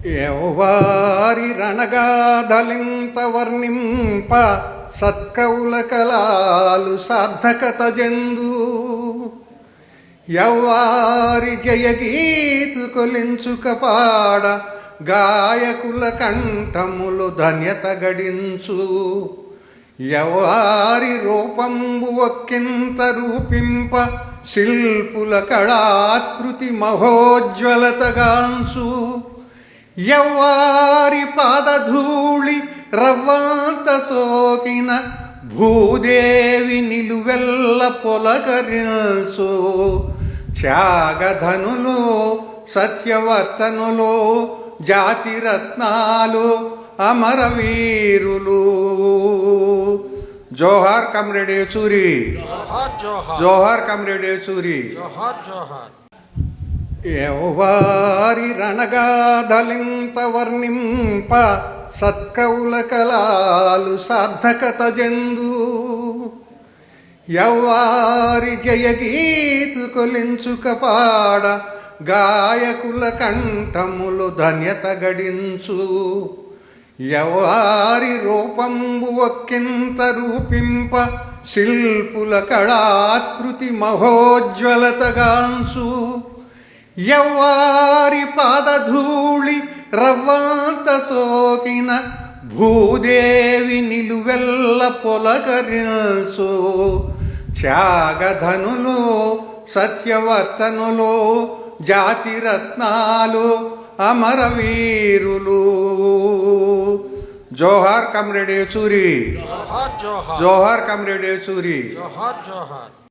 యవ్వారి రణగాధలింత వర్ణింప సత్కవుల కలాలు సార్థకత జందు యవ్వారి జయగీతు కొలించుక పాడ గాయకుల కంఠములు ధన్యత గడించు యవ్వారి రూపంబు ఒక్కింత రూపింప శిల్పుల కళాకృతి మహోజ్వలతగాంచు యవ్వారి పాదధూళి రవ్వంత సోకిన భూదేవి నిలువెల్ల పొలకరించు త్యాగధనులు సత్యవర్తనులు జాతిరత్నాలు అమరవీరులు. జోహార్ కమ్రేడ్ యేచూరి, జోహార్ కమ్రేడ్ యేచూరి. యవ్వారి రణగాధలింత వర్ణింప సత్కవుల కలాలు సార్థకత జందు యవ్వారి జయగీతు కొలించుక పాడ గాయకుల కంఠములు ధన్యత గడించు యవ్వారి రూపంబు ఒక్కింత రూపింప శిల్పుల కళాకృతి మహోజ్వలతగాంచు యవ్వారి పాదధూళి రవ్వంత సోకిన భూదేవి నిలువెల్ల పొలకరించు త్యాగధనులు సత్యవర్తనులు జాతిరత్నాలు అమరవీరులు. జోహార్ కమ్రేడ్ యేచూరి, జోహార్ కమ్రేడ్ యేచూరి.